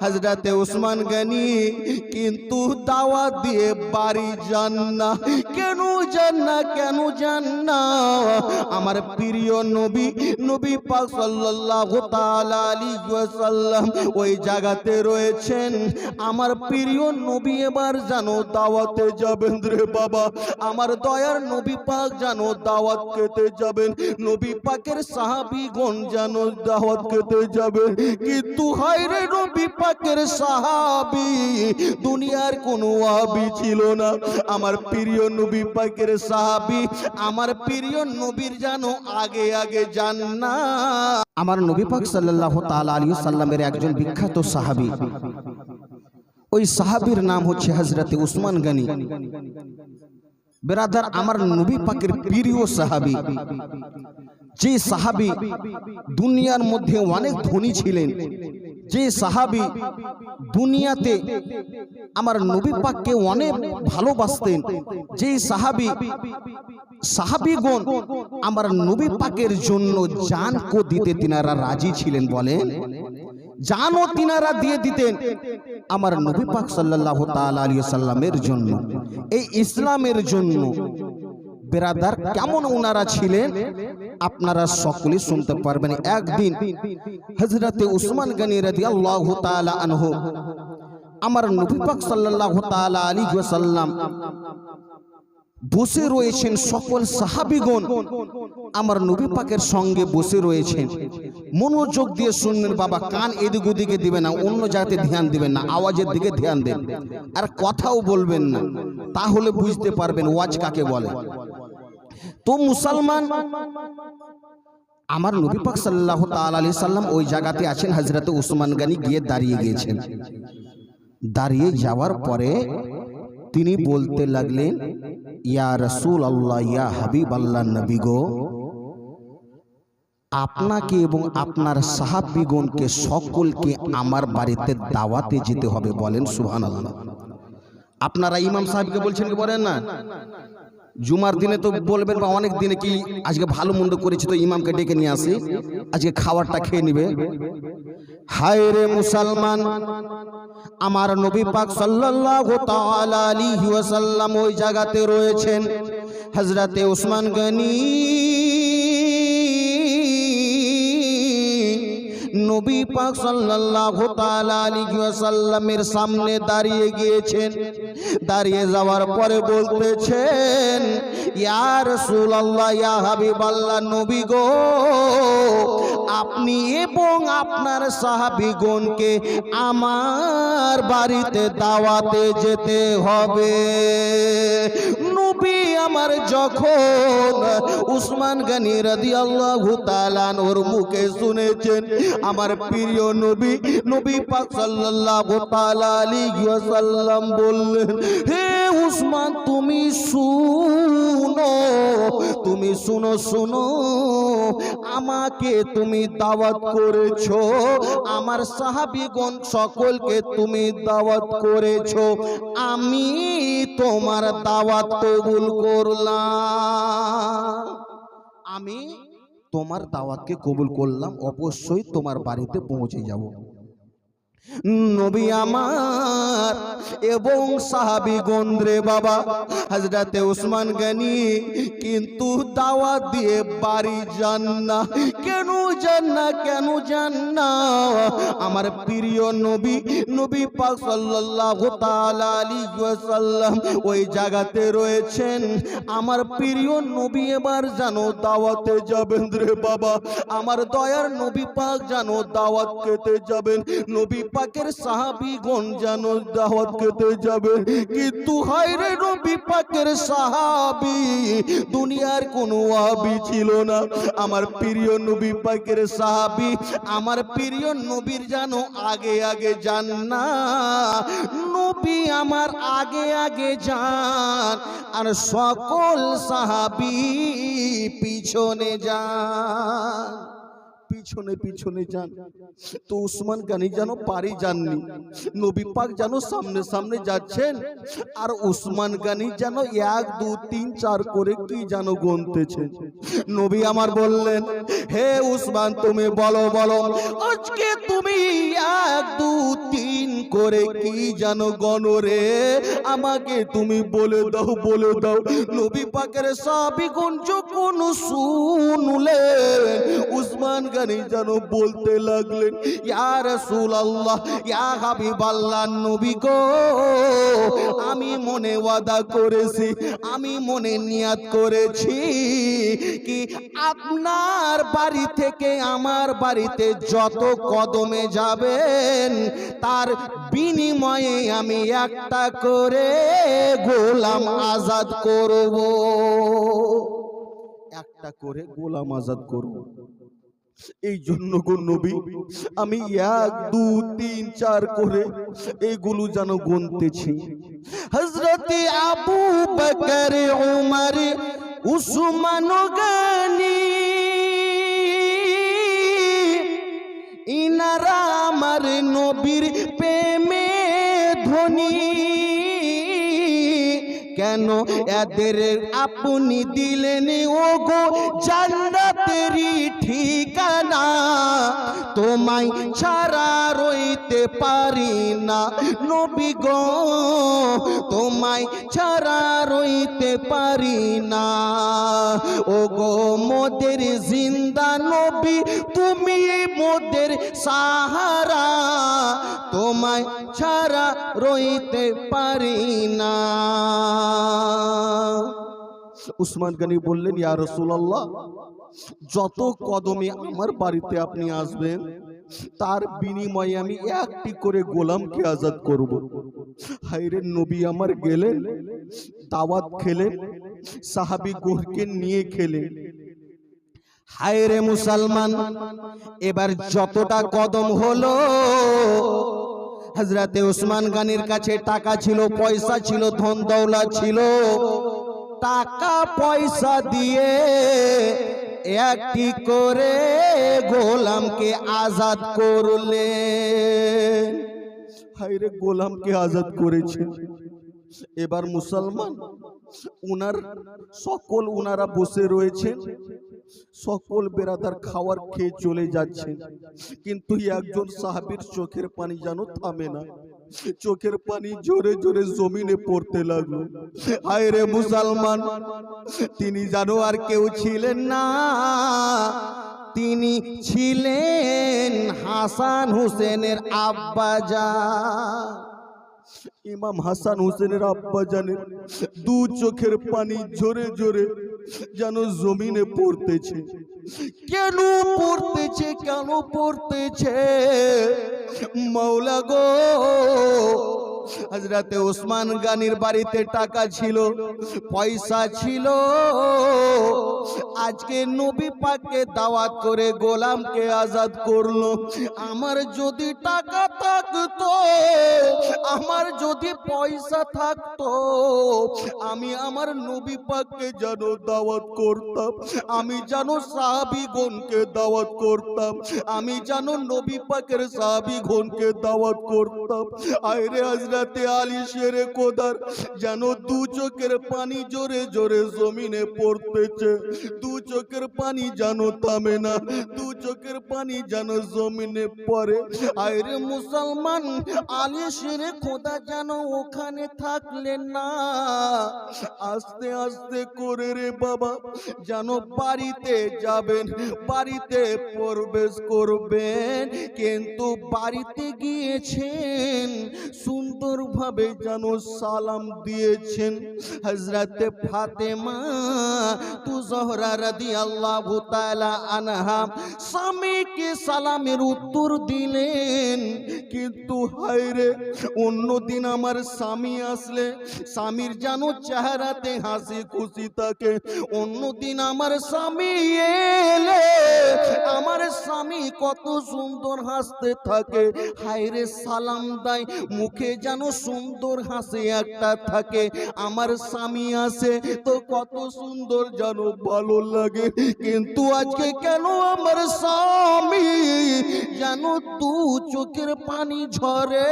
হযরতে উসমান গনি কিন্তু দাওয়াত দিয়ে বাড়ি যান না। কেন যান না? আমার প্রিয় নবী পাক সাল্লাল্লাহু তাআলা আলাইহি ওয়াসাল্লাম ওই জায়গাতে রয়েছেন। আমার প্রিয় নবী এবার জানো দাওয়াতে যাবেন রে বাবা। আমার দয়ার নবী পাক জানো দাওয়াত খেতে যাবেন। নবী পাকের সাহাবীগণ জানো দাওয়াত খেতে যাবেন, কিন্তু হায় রে নবী পাকের সাহাবী দুনিয়ার কোনো ওয়াহাবি ছিল না। আমার প্রিয় নবী পাকের সাহাবী আমার প্রিয় নবীর জানো আগে আগে যান না। আমার নবী পাক সাল্লাল্লাহু তাআলা আলাইহি সাল্লামের একজন বিখ্যাত সাহাবী, ওই সাহাবীর নাম হচ্ছে হযরতে উসমান গনি। বেরাদার, আমার নবী পাকের প্রিয় সাহাবী, যে সাহাবী দুনিয়ার মধ্যে অনেক ধনী ছিলেন, যে সাহাবী দুনিয়াতে আমার নবী পাককে অনেক ভালোবাসতেন, যে সাহাবীগণ আমার নবী পাকের জন্য জানকে দিতে তিনারা রাজি ছিলেন। বলেন, জানও তিনারা দিয়ে দিতেন আমার নবী পাক সাল্লাল্লাহু তাআলা আলাইহি সাল্লামের জন্য, এই ইসলামের জন্য। বেরাদার, কেমন ওনারা ছিলেন আপনারা সকলে শুনতে পারবেন। একদিন হযরতে উসমান গনি রাদিয়াল্লাহু তাআলা আনহু আমার নবী পাক সাল্লাল্লাহু তাআলা আলাইহি ওয়াসাল্লাম বসে রয়েছেন, সকল সাহাবীগণ আমার নবী পাকের সঙ্গে বসে রয়েছেন। মনোযোগ দিয়ে শুনবেন বাবা, কান এদিক ওদিকে দিবেন না, অন্য জায়গাতে ধ্যান দিবেন না, আওয়াজের দিকে ধ্যান দেন, আর কথাও বলবেন না, তাহলে বুঝতে পারবেন ওয়াজ কাকে বলে। তো মুসলমান, আমার নবী পাক সাল্লাল্লাহু তাআলা আলাইহি সাল্লাম ওই জায়গাতে আছেন। হযরতে উসমান গনি গিয়ে দাঁড়িয়ে গিয়েছেন। দাঁড়িয়ে যাওয়ার পরে তিনি বলতে লাগলেন, ইয়া রাসূলুল্লাহ, ইয়া হাবিবাল্লাহ, নবী গো, আপনাকে এবং আপনার সাহাবীগণকে সকলকে আমার বাড়িতে দাওয়াতে যেতে হবে। বলেন সুবহানাল্লাহ। আপনারা ইমাম সাহেবকে বলছেন কি বলেন না? জুমার দিনে তো বলবেন, বা অনেক দিনে কি আজকে ভালো মন্দ করেছি তো ইমামকে ডেকে নিয়ে আসি, আজকে খাবারটা খেয়ে নিবে। হায় রে মুসলমান, আমার নবী পাক সাল্লাল্লাহু তাআলা আলাইহি ওয়াসাল্লাম ওই জায়গাতে রয়েছেন। হযরতে উসমান গনি নবী পাক সাল্লাল্লাহু তাআলা আলাইহি ওয়াসাল্লামের সামনে দাঁড়িয়ে গিয়েছেন। দাঁড়িয়ে যাওয়ার পরে বলতেছেন, ইয়া রাসূলুল্লাহ, ইয়া হাবিবাল্লাহ, নবী গো, আপনি এবং আপনার সাহাবীগণকে আমার বাড়িতে দাওয়াতে যেতে হবে। নবী আমার যখন উসমান গনি রাদিয়াল্লাহু তাআলা ওর মুখে শুনেছেন, আমার প্রিয় নবী পাক সাল্লাল্লাহু তাআলা আলাইহি ওয়াসাল্লাম বললেন, হে উসমান, তুমি শুনো, আমাকে তুমি দাওয়াত করেছো, আমার সাহাবীগণ সকলকে তুমি দাওয়াত করেছো, আমি তোমার দাওয়াত কবুল করলাম। আমি তোমার দাওয়াতকে কবুল করলাম, অবশ্যই তোমার বাড়িতে পৌঁছে যাব। নবী আমার এবং সাহাবীগণ রে বাবা, হযরতে উসমান গনি কিন্তু দাওয়াত দিয়ে বাড়ি যান না। কেন যান না? আমার প্রিয় নবী পাক সাল্লাল্লাহু তাআলা আলাইহি ওয়াসাল্লাম ওই জায়গাতে রয়েছেন। আমার প্রিয় নবী এবার জানো দাওয়াতে যাবেন রে বাবা। আমার দয়ার নবী পাক জানো দাওয়াত খেতে যাবেন। নবী পাকের সাহাবীগণ জানো দাওয়াত খেতে যাবেন, কিন্তু হায় রে নবী পাকের সাহাবী দুনিয়ার কোনো ওয়াহাবি ছিল না। আমার প্রিয় নবী পাকের সাহাবী আমার প্রিয় নবীর জানো আগে আগে যান না। নবী আমার আগে আগে যান, আর সকল সাহাবী পিছনে যান। পিছনে পিছনে যান। তো উসমান গানি যেন পারি যাননি, নবী পাক যেন সামনে সামনে যাচ্ছেন, আর উসমান গানি যেন 1 2 3 4 করে কি যেন গুনতেছেন। নবী আমার বললেন, হে উসমান তুমি বলো বলো আজকে তুমি 1 2 3 করে কি যেন গণরে, আমাকে তুমি বলে দাও বলে দাও। নবী পাকের সাহাবীগণ যখন শুনলেন, উসমান গানি যেন বলতে লাগলেন, ইয়া রাসূলুল্লাহ, ইয়া হাবিবাল্লাহ, নবী গো, আমি মনে ওয়াদা করেছি, আমি মনে নিয়াত করেছি কি আপনার বাড়ি থেকে আমার বাড়িতে যত কদমে যাবেন তার বিনিময়ে আমি একটা করে গোলাম আজাদ করব, একটা করে গোলাম আজাদ করব। এই জন্য গো নবী আমি 1 2 3 4 করে এইগুলো যেন গুনতেছি। হযরত আবু বকর, উমর, উসমান গনি, ইনারা আমার নবীর প্রেমে ধনী, কেন এদের আপনি দিলেন ওগো জান্নাতেরই ঠিকানা, তোমায় ছাড়া রইতে পারি না নবী গো, তোমায় ছাড়া রইতে পারি না, ওগো মোদের জিন্দা নবী, তুমি মোদের সাহারা, তোমায় ছাড়া রইতে পারি না। উসমান গনি বললেন, ইয়া রাসূলুল্লাহ, যত কদমে আমার বাড়িতে আপনি আসবেন তার বিনিময়ে আমি একটি করে গোলামকে আজাদ করব। হায়রে নবী আমার গেলেন, দাওয়াত খেলেন, সাহাবী গোরকে নিয়ে খেলেন। হায়রে মুসলমান, এবার যতটা কদম হলো, হযরতে উসমান গানির কাছে টাকা ছিল, পয়সা ছিল, ধন দৌলত ছিল, টাকা পয়সা দিয়ে একটি করে গোলামকে আজাদ করলেন। হায়রে গোলামকে আজাদ করেছেন। এবার মুসলমান উনারা বসে রয়েছেন, সকল বেরাদার খাওয়ার খেয়ে চলে যাচ্ছেন, কিন্তু একজন সাহাবীর চোখের পানি যেন থামে না, চোখের পানি জোরে জোরে জমিনে পড়তে লাগলো। হায়রে মুসলমান, তিনি জানো আর কেউ ছিলেন না, তিনি ছিলেন হাসান হুসেনের আব্বাজান। ইমাম হাসান হুসেনের আব্বাজানের 2 চোখের পানি জোরে জোরে যেন জমিনে পড়তেছে। কেন পড়তেছে, কেন পড়তেছে? মাওলা গো, হযরতে উসমান গানির বাড়িতে টাকা ছিল, পয়সা ছিল, আজকে নবী পাককে দাওয়াত করে গোলামকে আজাদ করলো। আমার যদি টাকা থাকতো, আমার যদি পয়সা থাকতো, আমি আমার নবী পাককে যেন দাওয়াত করতাম, আমি যেন সাহাবীগণকে দাওয়াত করতাম, আমি যেন নবী পাকের সাহাবীগণকে দাওয়াত করতাম। আয়রে হযরতে আলী শেরে কোদার যেন 2 চোখের পানি জোরে জোরে জমিনে পড়তেছে, 2 চোখের পানি যেন থামে না, 2 চোখের পানি যেন জমিনে পড়ে। আয়রে মুসলমান, আলী শেরে খোদা যেন ওখানে থাকলেন না, আস্তে আস্তে করে রে বাবা যেন বাড়িতে যাবেন, বাড়িতে প্রবেশ করবেন, কিন্তু বাড়িতে গিয়েছেন সুন্দরভাবে যেন সালাম দিয়েছেন। হযরতে ফাতেমা তু জোহরা রাদিয়াল্লাহু তাআলা আনহা স্বামীকে সালামের উত্তর দিলেন, কিন্তু হায়রে অন্যদিন আমার স্বামী আসলে স্বামীর যেন চেহারাতে হাসি খুশি থাকে, অন্যদিন আমার স্বামী এলে আমার স্বামী কত সুন্দর হাসতে থাকে, হায়রে সালাম দেয় মুখে যেন সুন্দর হাসি একটা থাকে। আমার স্বামী আসে তো কত সুন্দর যেন ভালো লাগে, কিন্তু আজকে কেন আমার স্বামী যেন দু চোখের পানি ঝরে,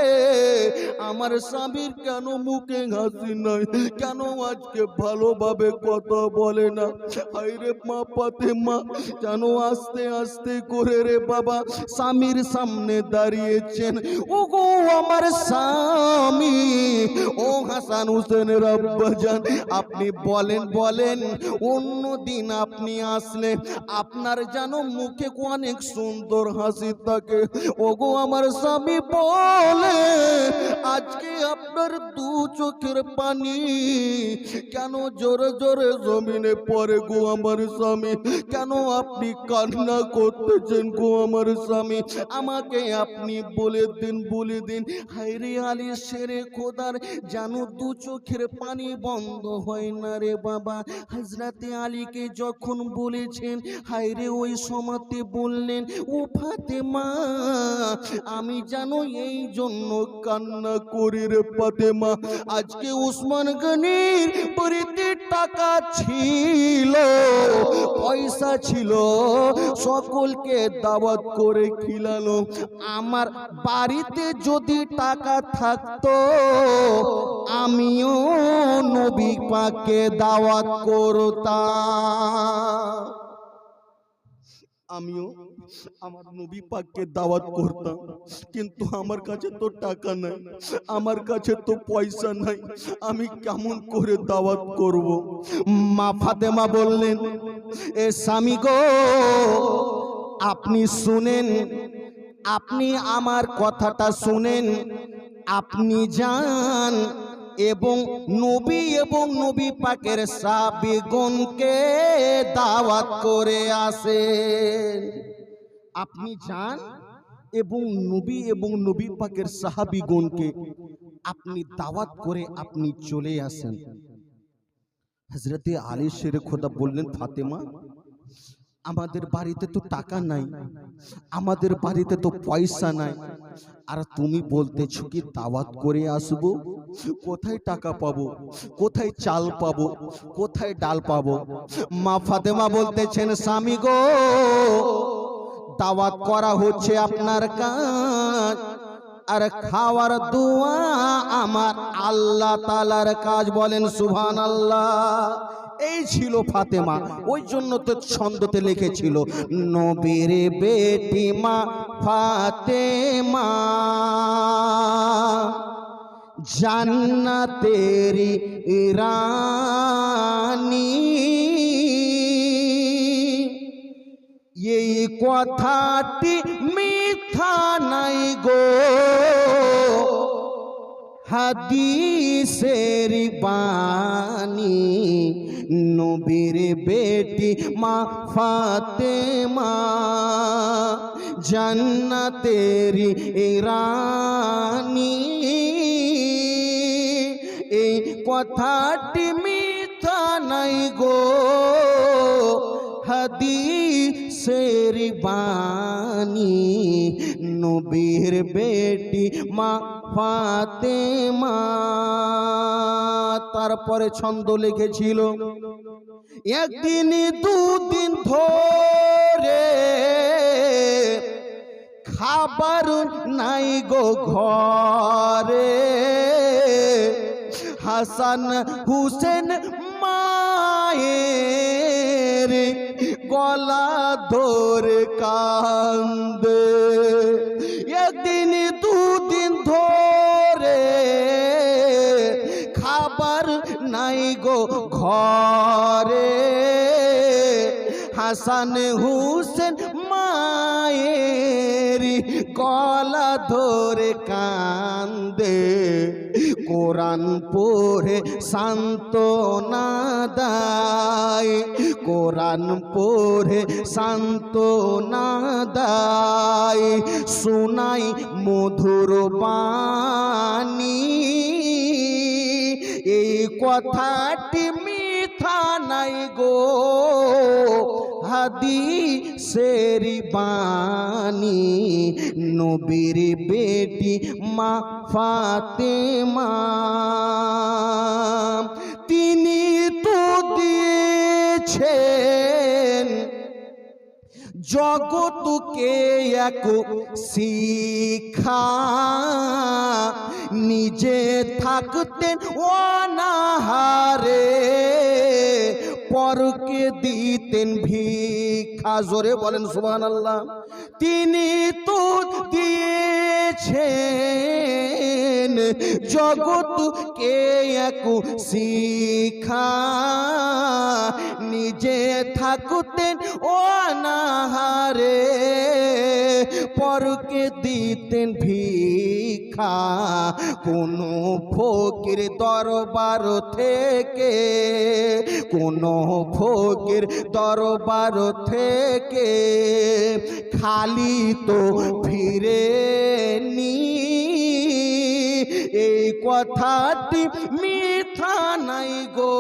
আমার স্বামীর কেন মুখে হাসি নাই, কেন আজকে ভালোভাবে কথা বলে না। হায়রে মা ফাতেমা যেন আস্তে আস্তে করে রে বাবা স্বামীর সামনে দাঁড়িয়েছেন। ও গো আমার স্বামী, ও হাসান হোসেনের আব্বাজান, আপনি বলেন বলেন অন্য দিন আপনি আসলে আপনার যেন মুখে অনেক সুন্দর হাসি থাকে, ও গো আমার স্বামী বলে আজকে আপনার দু চোখের পানি কেন জোরে জোরে জমিনে পড়ে গো আমার স্বামী, কেন আপনি কান্না করতেছেন গো আমার স্বামী, আমাকে আপনি বলে দিন বলে দিন। হায়রে আলী শেরে খোদার যেন দু চোখের পানি বন্ধ হয় না রে বাবা। হযরতে আলীকে যখন বলেছেন, হায়রে ওই সময়তে বললেন, ও ফাতেমা আমি জানো এই জন্য কান্না করি রে ফাতেমা, আজকে উসমান গনির বাড়িতে টাকা ছিল পয়সা ছিল, সকলকে দাওয়াত করে খিলালো, আমার বাড়িতে যদি টাকা থাকতো আমিও নবী পাককে দাওয়াত করতাম, আমিও আমার নবী পাককে দাওয়াত করতাম, কিন্তু আমার কাছে তো টাকা নাই, আমার কাছে তো পয়সা নাই, আমি কেমন করে দাওয়াত করব। মা ফাতেমা বললেন, এ স্বামী গো আপনি শুনেন, আপনি আমার কথাটা শুনেন, আপনি যান এবং নবী পাকের সাহাবীগণকে দাওয়াত করে আসেন। আপনি যান এবং নবী পাকের সাহাবীগণকে আপনি দাওয়াত করে আপনি চলে আসেন। হযরতে আলী শেরে খোদা বললেন, ফাতেমা আমাদের বাড়িতে তো টাকা নাই, আমাদের বাড়িতে তো পয়সা নাই, আর তুমি বলতেছো কি দাওয়াত করে আসবো, কোথায় টাকা পাবো, কোথায় চাল পাবো, কোথায় ডাল পাবো। মা ফাতেমা বলতেছেন, স্বামী গো দাওয়াত করা হচ্ছে আপনার কাজ, আর খাওয়ার দোয়া আমার আল্লাহ তাআলার কাজ, বলেন সুবহানাল্লাহ। এই ছিল ফাতেমা, ওই জন্য তো ছন্দতে লিখেছিল, নবীর বেটি মা ফাতেমা জান্নাতের রানী, এই কথাটি মিথ্যা নাই গো, হাদিসের বাণী, নবীর বেটি মা ফাতেমা জান্নাতের রানী, এই কথাটি মিথ্যা নাই গো, হাদিসের বাণী, নবীর বেটি মা ফাতেমা। তারপরে ছন্দ লিখেছিল, একদিন দুদিন ধরে খাবার নাই গো ঘরে, হাসান হুসেন মায়ের গলা ধরে কান্দে, একদিন দুদিন ধরে খাবার নাই গো ঘরে, হাসান হুসেন মায়ের গলা ধরে কান্দে, কোরআন পড়ে সান্ত্বনা দেয়, কোরআন পড়ে সান্ত্বনা দেয়, শোনাই মধুর মধুর বাণী, এই কথাটি মিথ্যা নাই গো, হাদিসের বাণী। নবীর বেটি মা ফাতেমা, তিনি তো দিয়েছেন জগৎকে এক শিক্ষা, নিজে থাকতেন অনাহারে, পরকে দিতেন ভিক্ষা। জোরে বলেন সুবহানাল্লাহ। তিনি তো দিয়েছেন জগৎকে এক শিক্ষা, নিজে থাকতেন অনাহারে, পরকে দিতেন ভিক্ষা। কোন ফকির দরবার থেকে, কোন ফকির দরবার থেকে খালি তো ফিরেনি, এই কথাটি মিথ্যা নাই গো,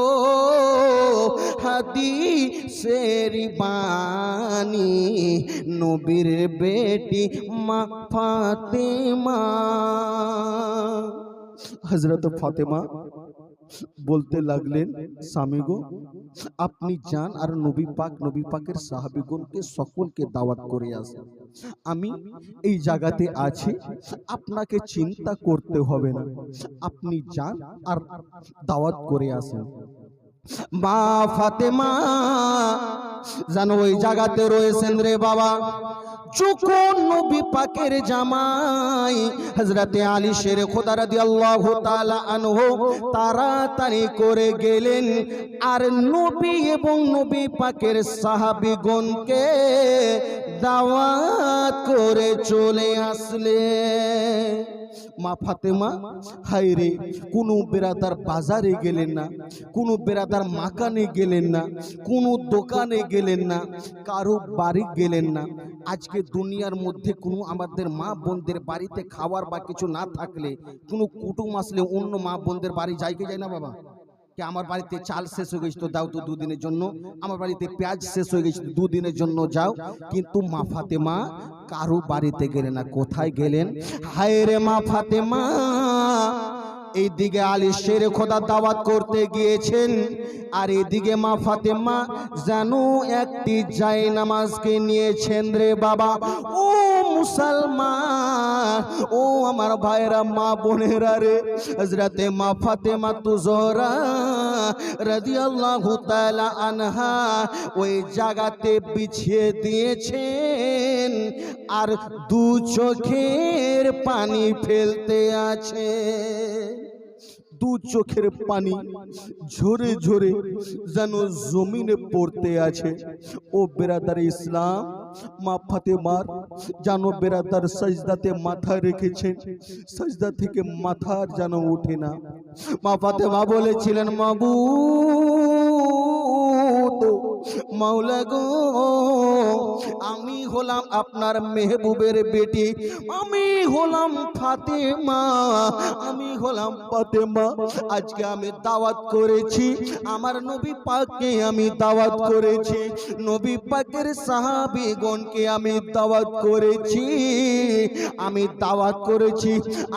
হাদিসের বাণী। নবীর বেটি মা ফাতেমা। হযরত ফাতেমা বলতে লাগলেন, স্বামী গো, আপনি যান আর নবী পাকের সাহাবীগণকে সকলকে দাওয়াত করে আসেন। আমি এই জায়গাতে আছি, আপনাকে চিন্তা করতে হবে না, আপনি যান আর দাওয়াত করে আসেন। মা ফাতেমা জানো ওই জায়গাতে রয়েছেন রে বাবা। যখন নবী পাকের জামাই হযরতে আলী শের খোদা রাদিয়াল্লাহু তাআলা আনহু তাড়াতাড়ি করে গেলেন আর নবী এবং নবী পাকের সাহাবীগণকে দাওয়াত করে চলে আসলেন। মা ফাতেমা হায়রে, কোনো বেরাদার বাজারে গেলেন না, কোনো বেরাদার মাকানে গেলেন না, কোনো দোকানে গেলেন না, কারো বাড়ি গেলেন না। আজকে দুনিয়ার মধ্যে কোনো আমাদের মা বোনদের বাড়িতে খাবার বা কিছু না থাকলে, কোনো কুটুম আসলে অন্য মা বোনদের বাড়ি যায় কি যায় না বাবা? কে আমার বাড়িতে চাল শেষ হয়ে গেছে তো দাও তো দুদিনের জন্য, আমার বাড়িতে পেঁয়াজ শেষ হয়ে গেছে দুদিনের জন্য যাও। কিন্তু মা ফাতেমা কারো বাড়িতে গেলেন না। কোথায় গেলেন? হায় রে মা ফাতেমা এইদিকে আলী শের খোদা দাওয়াত করতে গিয়েছেন আর এদিকে মা ফাতেমা জানো একটি জায়নামাজকে নিয়েছেন রে বাবা। ও মুসলমান, ও আমার ভাইরা মা বোনেরা রে, হযরতে মা ফাতেমা তুজোহরা রাদিয়াল্লাহু তাআলা আনহা ওই জায়গাতে বিছিয়ে দিয়েছেন আর দু চোখের পানি ফেলতে আছে। দু চোখের পানি ঝরে ঝরে যেন জমিনে পড়তে আছে। ও বেরাদার ইসলাম, মা ফাতেমার জানো বেরাদার সাজদাতে মাথা রেখেছেন, সাজদা থেকে মাথা যেন ওঠে না। মা ফাতেমা বলেছিলেন, মাবুদ মাওলা গো, আমি হলাম আপনার মেহবুবের বেটি, আমি হলাম ফাতেমা, আমি হলাম ফাতেমা। আজকে আমি দাওয়াত করেছি, আমার নবী পাককে আমি দাওয়াত করেছি, নবী পাকের সাহাবীগণকে আমি দাওয়াত করেছি, আমি দাওয়াত করেছি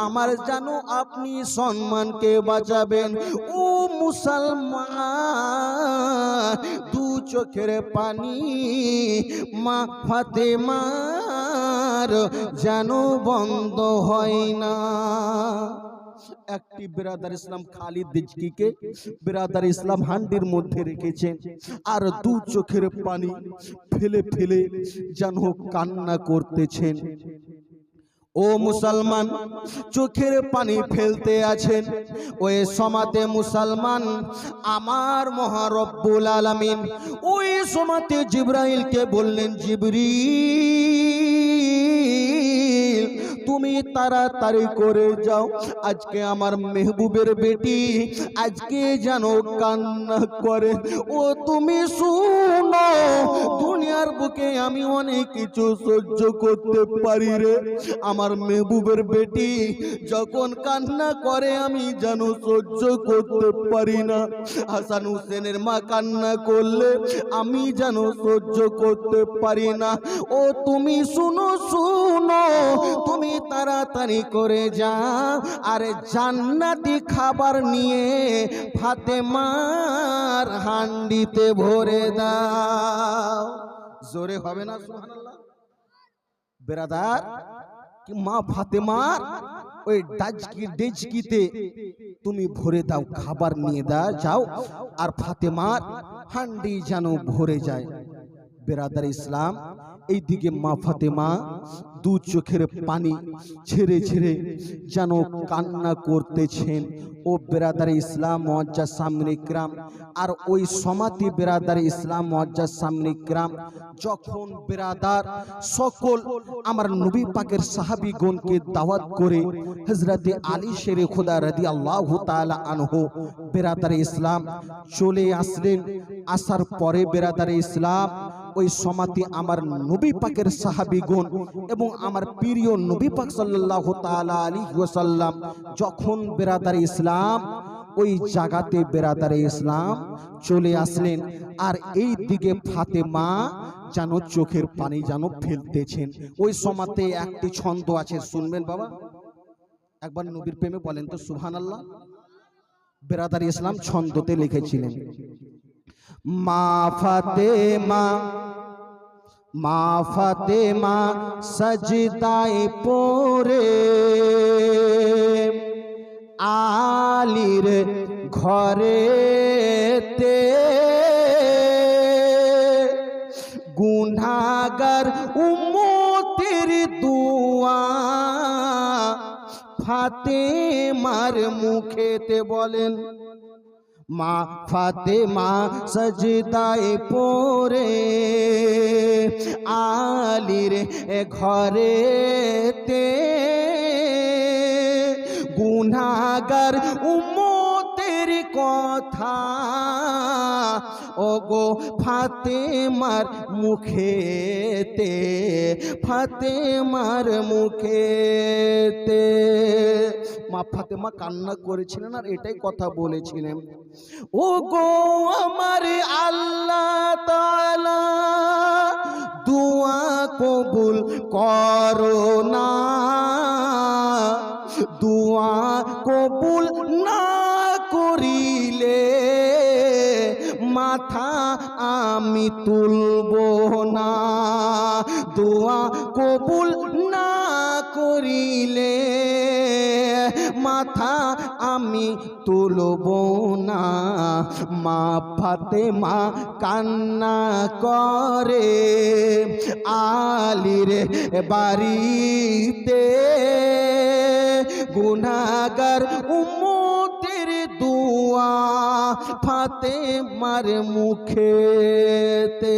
আমার জানো আপনি সম্মানকে বাঁচাবেন। ও মুসলমান, দু চোখের পানি মা ফাতেমার যেন বন্ধ হয় না। একটি বেরাদার ইসলাম খালিদ দিজকিকে বেরাদার ইসলাম হান্ডির মধ্যে রেখেছেন আর দু চোখের পানি ফেলে ফেলে যেন কান্না করতেছেন। ও মুসলমান, চোখের পানি ফেলতে আছেন। ওই সমাতে মুসলমান আমার মহারব্বুল আলামিন ওই সমাতে জিবরাইলকে বললেন, জিবরিল তুমি তাড়াতাড়ি করে যাও, আজকে আমার মেহবুবের বেটি আজকে যেন কান্না করে। ও তুমি শুনো, দুনিয়ার বুকে আমি অনেক কিছু সহ্য করতে পারি রে, আমার মেহবুবের বেটি যখন কান্না করে আমি যেন সহ্য করতে পারি না। হাসান হোসেনের মা কান্না করলে আমি যেন সহ্য করতে পারি না। ও তুমি শুনো শুনো, তুমি তাড়াতাড়ি করে যাও আর জান্নাতি খাবার নিয়ে ফাতেমার হান্ডিতে ভরে দাও। জোরে হবে না সুবহানাল্লাহ? বেরাদার, কি মা ফাতেমার ওই ডেচকিতে তুমি ভরে দাও, খাবার নিয়ে দাও যাও, আর ফাতেমার হান্ডি যেন ভরে যায়। বেরাদার ইসলাম, এইদিকে মা ফাতেমা দু চোখের পানি ছেড়ে ছেড়ে যেন কান্না করতেছেন। ও বেরাদার ইসলাম মুআজ্জাজ সামনে ইকরাম, আর ওই সমাতি বেরাদার ইসলাম মুআজ্জাজ সামনে ইকরাম, যখন বেরাদার সকল আমার নবী পাকের সাহাবীগণকে দাওয়াত করে হযরতে আলী শেরে খোদা রাদিয়াল্লাহু তাআলা আনহু বেরাদার ইসলাম চলে আসলেন। আসার পরে বেরাদার ইসলাম ওই সমাতি আমার নবী পাকের সাহাবীগণ এবং আমার প্রিয় নবী পাক সাল্লাল্লাহু তাআলা আলাইহি ওয়াসাল্লাম যখন বেরাদার ইসলাম ওই জায়গাতে বেরাদার ইসলাম চলে আসলেন, আর এই দিকে ফাতেমা যেন চোখের পানি যেন ফেলতেছেন। ওই সমাতে একটি ছন্দ আছে, শুনবেন বাবা, একবার নবীর প্রেমে বলেন তো সুবহানাল্লাহ। বেরাদার ইসলাম ছন্দতে লিখেছিলেন, মা ফাতেমা মা ফাতেমা সজদায় পড়ে আলীর ঘরেতে, গুনাহগার উম্মতের দুয়া ফাতেমার মুখেতে বলেন। মা ফাতেমা সজদায় পড়ে আলীর ঘরেতে, গুনাহগার উম্মতের কথা ওগো ফাতেমার মুখেতে, ফাতেমার মুখেতে। মা ফাতেমা কান্না করেছিলেন আর এটাই কথা বলেছিলেন, ওগো আমার আল্লাহ তাআলা দুয়া কবুল করো না, দুয়া কবুল না করিলে মাথা আমি তুলব না, দোয়া কবুল না করিলে মাথা আমি তুলব না। মা ফাতেমা কান্না করে আলীর বাড়িতে, গুনাহগার উম্মতের দুয়া ফাতেমার মুখেতে।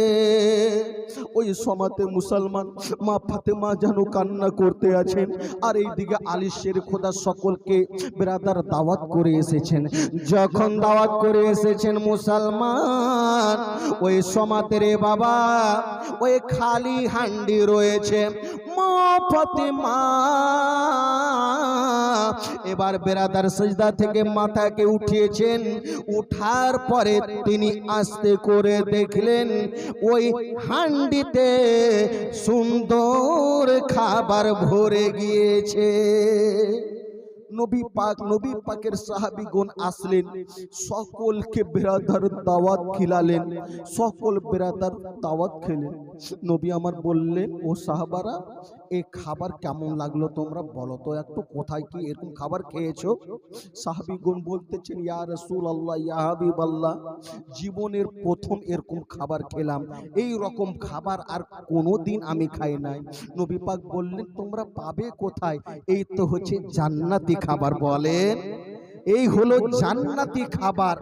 ওই সমাতে মুসলমান মা ফাতেমা যেন কান্না করতে আছেন, আর এইদিকে আলী শের খোদা সকলকে বেরাদার দাওয়াত করে এসেছেন। যখন দাওয়াত করে এসেছেন মুসলমান, ওই সমাতের বাবা ওই খালি হান্ডি রয়েছে। মা ফাতেমা এবার বেরাদার সিজদা থেকে মাথাকে উঠিয়েছেন, উঠার পরে তিনি আস্তে করে দেখলেন ওই হান্ডিতে সুন্দর খাবার ভরে গিয়েছে। নবী পাকের সাহাবীগণ আসলেন, সকলকে বেরাদার দাওয়াত খিলালেন, সকল বেরাদার দাওয়াত খেলেন। নবী আমার বললেন, ও সাহাবারা এই খাবার কেমন লাগলো তোমরা বলো তো একটু, কোথায় কি এরকম খাবার খেয়েছো? সাহাবীগণ বলতেছেন, ইয়া রাসূলুল্লাহ, ইয়া হাবিবাল্লাহ, জীবনের প্রথম এরকম খাবার খেলাম, এই রকম খাবার আর কোনোদিন আমি খাই নাই। নবী পাক বললেন, তোমরা পাবে কোথায়? এই তো হচ্ছে জান্নাতি খাবার। বলেন, এই হলো জান্নাতি খাবার।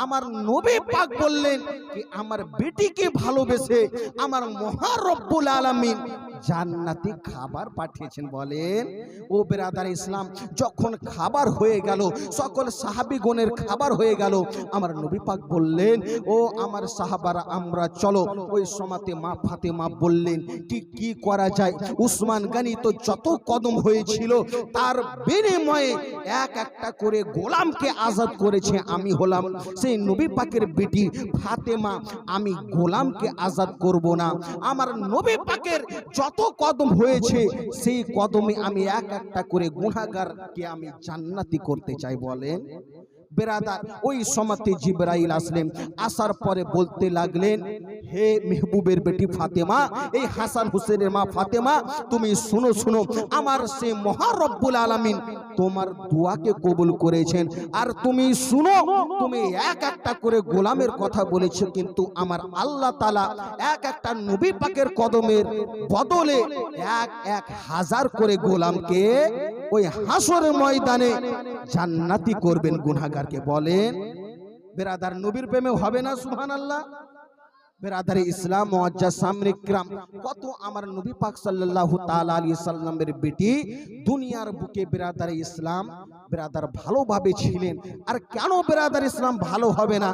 আমার নবী পাক বললেন কি আমার বেটিকে ভালোবেসে আমার মহারব্বুল আলামিন জান্নাতি খাবার পাঠিয়েছেন। বলেন ও বেরাদার ইসলাম, যখন খাবার হয়ে গেল, সকল সাহাবীগণের খাবার হয়ে গেল, আমার নবী পাক বললেন ও আমার সাহাবারা আমরা চলো। ওই সময়তে মা ফাতেমা বললেন কি করা যায়। উসমান গনি তো যত কদম হয়েছিল তার বিনিময়ে এক একটা করে গোলামকে আজাদ করেছে। আমি হলাম সেই নবী পাকের বেটি ফাতেমা, আমি গোলামকে আজাদ করব না। আমার নবী পাকের যত কদম হয়েছে সেই কদমে আমি এক একটা করে গুনাহগারকে আমি জান্নাতি করতে চাই। বলেন বেরাদার, ওই সময়তে জিবরাইল আসলেন, আসার পরে বলতে লাগলেন হে মেহবুবের বেটি ফাতেমা, এই হাসান হুসেনের মা ফাতেমা, তুমি শুনো শুনো, আমার সে মহান রব্বুল আলামিন তোমার দোয়াকে কবুল করেছেন। আর তুমি শুনো, তুমি এক একটা করে গোলামের কথা বলেছো, কিন্তু আমার আল্লাহ তাআলা এক একটা নবী পাকের কদমের বদলে এক হাজার করে গোলামকে ওই হাসরের ময়দানে জান্নাতি করবেন গুনাহগারকে। বলেন বেরাদার, নবীর প্রেমে হবে না সুবহানাল্লাহ। বেরাদারি ইসলাম মুআজ্জাজ সামনে ইকরাম, কত আমার নবী পাক সাল্লাল্লাহু তাআলা আলাইহি সাল্লামের বেটি দুনিয়ার বুকে বেরাদারি ইসলাম বেরাদার ভালোভাবে ছিলেন। আর কেন বেরাদার ইসলাম ভালো হবে না?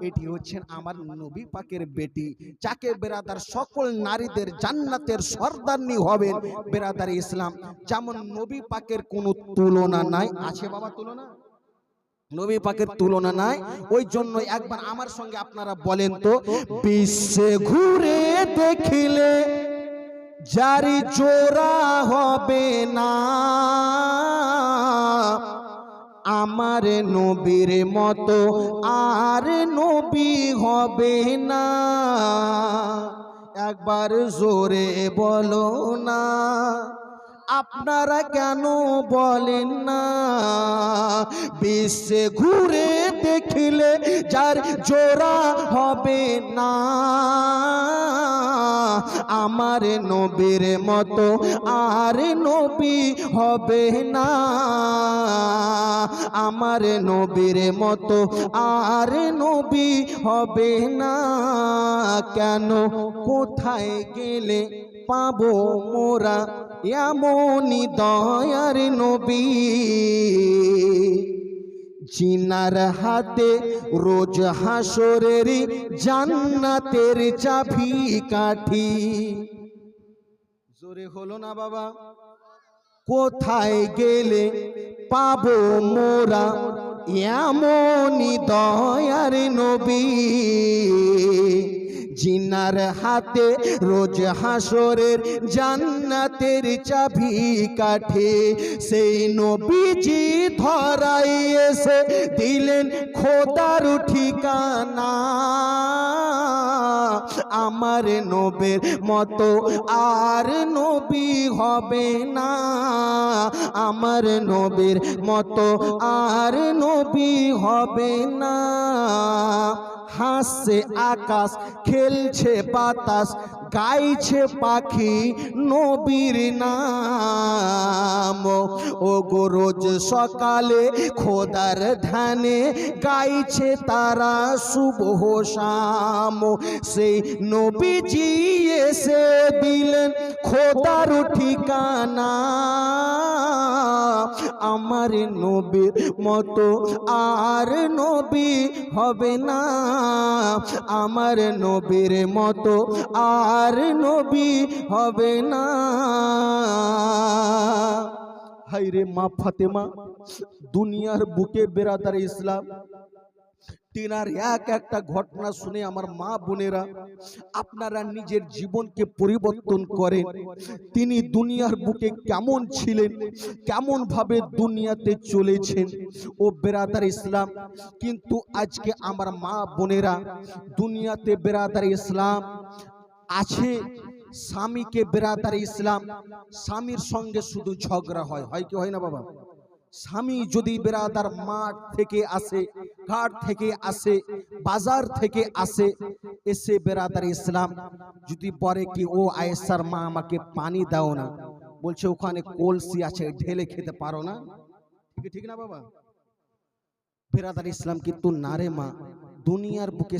এটি হচ্ছেন আমার নবী পাকের বেটি, যাকে বেরাদার সকল নারীদের জান্নাতের সর্দারনি হবেন বেরাদারি ইসলাম। যেমন নবী পাকের কোনো তুলনা নাই, আছে বাবা তুলনা? নবী পাকের তুলনা নাই। ওই জন্য একবার আমার সঙ্গে আপনারা বলেন তো, বিশ্বে ঘুরে দেখিলে যারি জোড়া হবে না, আমার নবীর মতো আর নবী হবে না। একবার জোরে বলো না, আপনারা কেন বলেন না? বিশ্বে ঘুরে দেখিলে যার জোড়া হবে না, আমার নবীর মতো আর নবী হবে না, আমার নবীর মতো আর নবী হবে না। কেন কোথায় গেলে পাবো মোরা এমনি দয়ার নবী, জিনার হাতে রোজ হাসরের জান্নাতের চাবি কাঠি। জোরে হলো না বাবা? কোথায় গেলে পাবো মোরা এমনি দয়ার নবী, জিনার হাতে রোজ হাসরের জান্নাতের চাবি কাঠে। সেই নবীজি ধরাই এসে দিলেন খোদার ঠিকানা, আমার নবীর মতো আর নবী হবে না, আমার নবীর মতো আর নবী হবে না। হাসছে আকাশ, খেলছে বাতাস, গাইছে পাখি নবীর নাম। ও গো রোজ সকালে খোদার ধ্যানে গাইছে তারা শুভ শাম। সেই নবীজি এসে দিলেন খোদার ঠিকানা, আমার নবীর মতো আর নবী হবে না, আমার নবীর মতো আর নবী হবে না। হায়রে মা ফাতেমা, দুনিয়ার বুকে বেরাদার ইসলাম তিনার এক একটা ঘটনা শুনে আমার মা বোনেরা আপনারা নিজের জীবনকে পরিবর্তন করেন। তিনি দুনিয়ার বুকে কেমন ছিলেন, কেমন ভাবে দুনিয়াতে চলেছেন ও বেরাদার ইসলাম। কিন্তু আজকে আমার মা বোনেরা দুনিয়াতে বেরাদার ইসলাম আছে, স্বামীকে বেরাদার ইসলাম স্বামীর সঙ্গে শুধু ঝগড়া হয়, হয় কি হয় না বাবা? স্বামী যদি বেরাদার মাঠ থেকে আসে, ঘাট থেকে আসে, বাজার থেকে আসে, এসে বেরাদার ইসলাম যদি বলে কি ও আয়েশার মা আমাকে পানি দাও না, বলছে ওখানে কলসি আছে ঢেলে খেতে পারো না, ঠিক ঠিক না বাবা? বেরাদার ইসলাম কিন্তু না রে মা, দুনিয়ার বুকে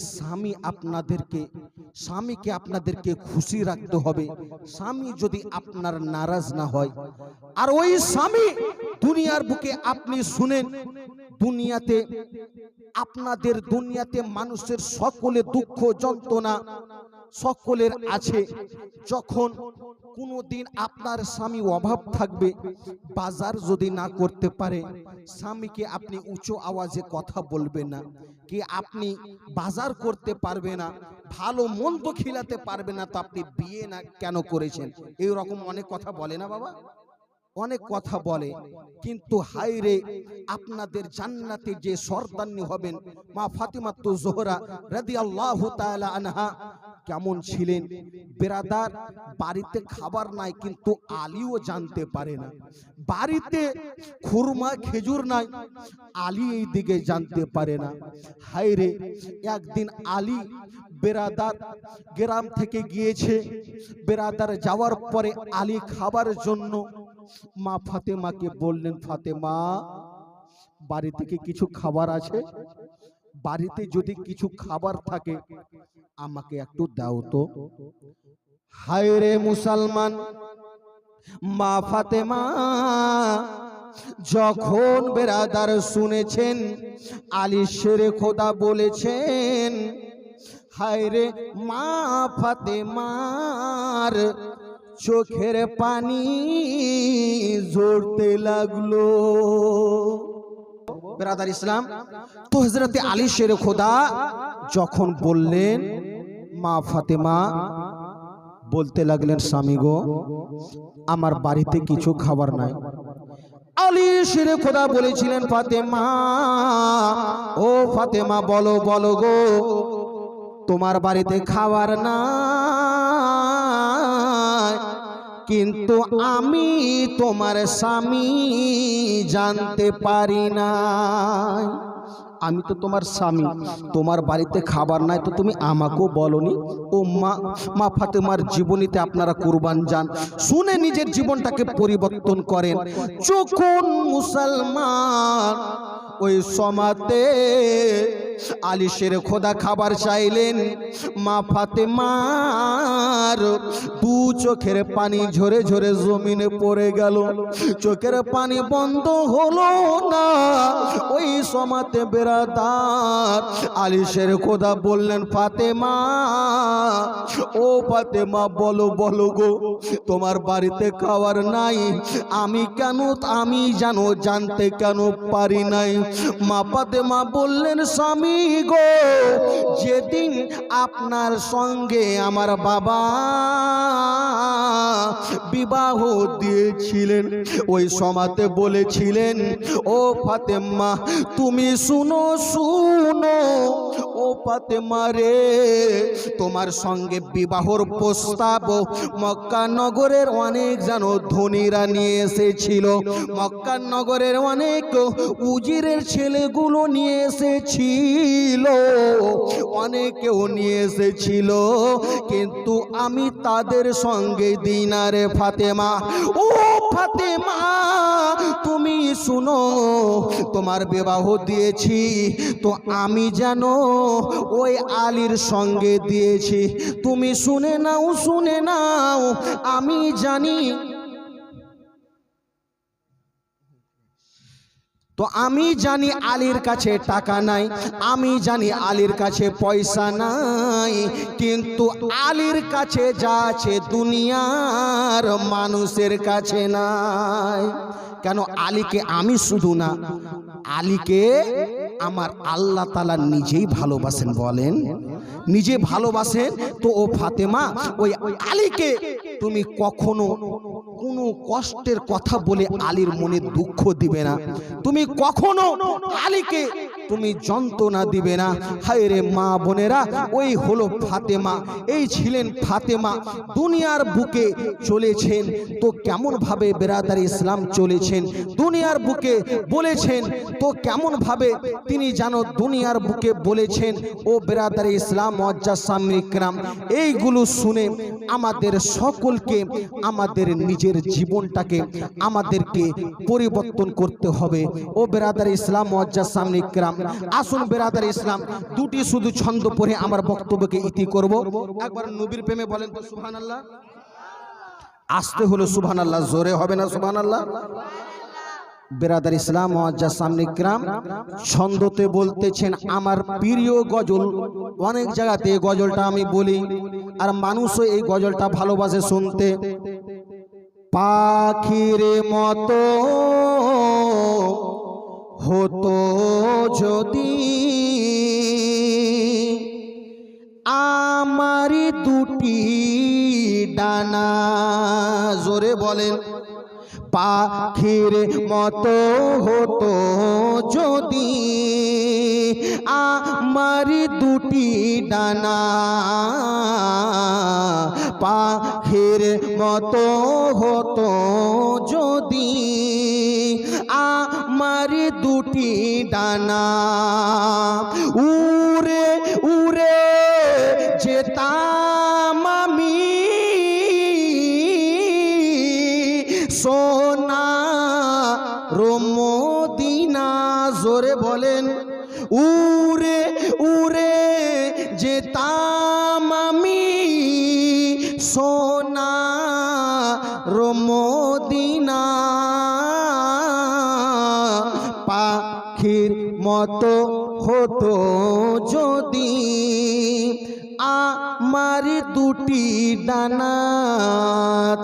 স্বামীকে আপনাদেরকে খুশি রাখতে হবে। স্বামী যদি আপনার নারাজ না হয়, আর ওই স্বামী দুনিয়ার বুকে আপনি শুনেন, দুনিয়াতে মানুষের সকলে দুঃখ যন্ত্রণা সকলের আছে। যখন কোনোদিন আপনার স্বামী অভাব থাকবে, বাজার যদি না করতে পারে, স্বামীকে আপনি উঁচু আওয়াজে কথা বলবেন না, কি আপনি বাজার করতে পারবে না, ভালো মন্দ খিলাতে পারবে না, তো আপনি বিয়ে না কেন করেছেন? এই রকম অনেক কথা বলে না বাবা, অনেক কথা বলে। কিন্তু হায়রে, আপনাদের জান্নাতে যে সর্দারনি হবেন মা ফাতিমাতু জোহরা রাদিয়াল্লাহু তাআলা আনহা কেমন ছিলেন? বেরাদার, বাড়িতে খাবার নাই কিন্তু আলীও জানতে পারে না, বাড়িতে খুরমা খেজুর নাই, আলী এই দিকে জানতে পারে না। হায়রে, একদিন আলী বেরাদার গ্রাম থেকে গিয়েছে, বেরাদার যাওয়ার পরে আলী খাবার জন্য মা ফাতেমাকে বললেন, ফাতেমা, বাড়ি থেকে কিছু খাবার আছে, বাড়িতে যদি কিছু খাবার থাকে আমাকে একটু দাও তো। হায়রে মুসলমান, মা ফাতেমা যখন বেরাদার শুনেছেন আলী শেরে খোদা বলেছেন, হায়রে মা ফাতেমার চোখের পানি ঝরতে লাগলো। বেরাদার ইসলাম, তো হযরতে আলী শেরে খোদা যখন বললেন, মা ফাতেমা বলতে লাগলেন, স্বামী গো, আমার বাড়িতে কিছু খাবার নাই। আলী শেরে খোদা বলেছিলেন, ফাতেমা, ও ফাতেমা, বলো বলো গো, তোমার বাড়িতে খাবার নাই, কিন্তু আমি তোমার স্বামী জানতে পারি না। আমি তো তোমার স্বামী, তোমার বাড়িতে খাবার নাই তো তুমি আমাকেও বলনি। ও মা ফাতেমার জীবনীতে আপনারা কুরবান যান, শুনে নিজের জীবনটাকে পরিবর্তন করেন। যখন মুসলমান ওই সমাতে আলী শেরে খোদা খাবার চাইলেন, মা ফাতেমার দু চোখের পানি ঝরে ঝরে জমিনে পড়ে গেল, চোখের পানি বন্ধ হলো না। ওই সমাতে বেরাদার আলী শেরে খোদা বললেন, ফাতেমা, ও ফাতেমা, বলো বলো গো, তোমার বাড়িতে খাবার নাই, আমি জানতে কেন পারি নাই? মা ফাতেমা বললেন, স্বামী গো, যেদিন আপনার সঙ্গে আমার বাবা বিবাহ দিয়েছিলেন, ওই সমাতে বলেছিলেন, ও ফাতেমা তুমি শুনো শুনো, ও ফাতেমা রে, তোমার সঙ্গে বিবাহর প্রস্তাব মক্কা নগরের অনেক ধনীরা নিয়ে এসেছিল, মক্কা নগরের অনেক উজিরের ছেলেগুলো নিয়ে এসেছিল, অনেকেও নিয়ে এসেছিল, কিন্তু আমি তাদের সঙ্গে দিনারে ফাতেমা, ও ফাতেমা তুমি শুনো, তোমার বিবাহ দিয়েছি তো আমি জানো ওই আলীর সঙ্গে দিয়েছি, তুমি শুনে নাও, আমি জানি। তো আমি জানি আলীর কাছে টাকা নাই, আমি জানি আলীর কাছে পয়সা নাই, কিন্তু আলীর কাছে যা আছে দুনিয়ার মানুষের কাছে নাই। কেন? আলীকে আমি শুধু না, আলীকে আমার আল্লাহ তাআলা নিজেই ভালোবাসেন। বলেন, নিজে ভালোবাসেন। তো ও ফাতেমা, ওই আলীকে তুমি কখনো কোনো কষ্টের কথা বলে আলীর মনে দুঃখ দিবে না, তুমি কখনো আলীকে তুমি যন্ত্রণা দিবে না। হায় রে মা বোনেরা, ওই হলো ফাতেমা, এই ছিলেন ফাতেমা। দুনিয়ার বুকে চলেছেন তো কেমন ভাবে বেরাদার ইসলাম চলেছেন, দুনিয়ার বুকে বলেছেন তো কেমন ভাবে তিনি জানো দুনিয়ার বুকে বলেছেন। ও বেরাদার ইসলাম মুআজ্জাজ সামনে ইকরাম, এইগুলো শুনে আমাদের সকলকে আমাদের নিজের জীবনটাকে আমাদেরকে পরিবর্তন করতে হবে। ও বেরাদার ইসলাম মুআজ্জাজ সামনে ইকরাম, আসুন বেরাদার ইসলাম, দুটি শুধু ছন্দ পড়ে আমার বক্তব্যকে ইতি করব। একবার নবীর প্রেমে বলেন তো সুবহানাল্লাহ। আসতে হলো সুবহানাল্লাহ, জোরে হবে না সুবহানাল্লাহ? বেরাদার ইসলাম মুআজ্জাজ সামনে কিরাম, ছন্দতে বলতেছেন আমার প্রিয় গজল। অনেক জায়গাতে এই গজলটা আমি বলি, আর মানুষও এই গজলটা ভালোবাসে শুনতে। পাখির মতো হতো যদি আমার দুটি ডানা, জোরে বলেন। পাখির মতো হতো যদি আমার দুটি ডানা, পাখির মতো হতো যদি আমার দুটি ডানা, উড়ে উড়ে যেতাম আমি সোনার মদিনা, জোরে বলেন। উড়ে উড়ে যেতাম আমি সোনার মদিনা, পাখির মতো হতো যদি আমার দুটি ডানা।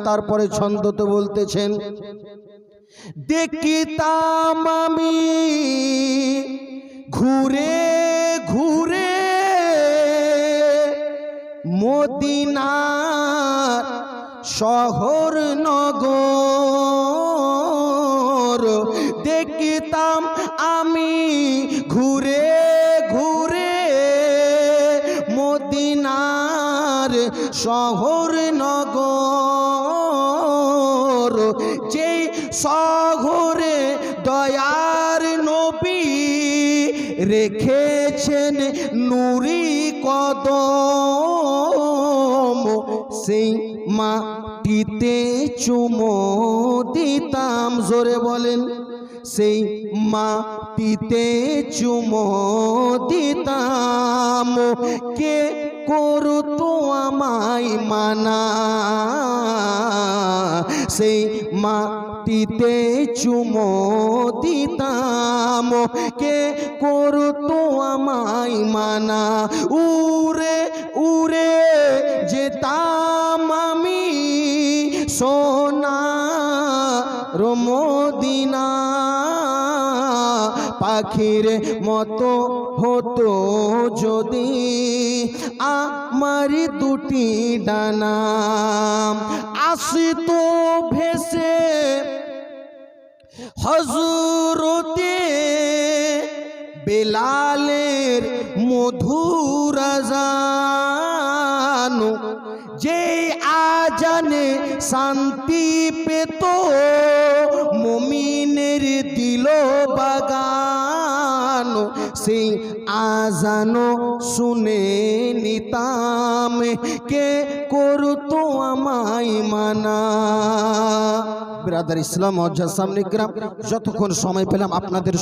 তারপরে ছন্দ তো বলতেছেন, দেখিতাম আমি ঘুরে ঘুরে মদিনার শহর নগর, দেখিতাম আমি ঘুরে ঘুরে মদিনার শহর নগর, যে শহরে দয়ার নবী রেখেছেন নুরি কদম, সেই মাটিতে চুমো দিতাম, জোরে বলেন। সেই মাটিতে চুমো দিতাম, কে করতো আমায় মানা, সেই মাটিতে চুমো দিতাম, কে করতো আমায় মানা, উড়ে উড়ে যেতাম আমি সোনার মদিনা, পাখির মতো হতো যদি আমার দুটি ডানা, আসিতো ভেসে হযরতে বেলালের মধুর আযান, যে আজানে শান্তি পেত মুমিনের দিল বাগান, সেই আজানো শুনে নিতাম, কে করতো আমায় মানা। ব্রাদার ইসলাম মুআজ্জাজ সামনে কিরাম, যতক্ষণ সময় পেলাম আপনাদের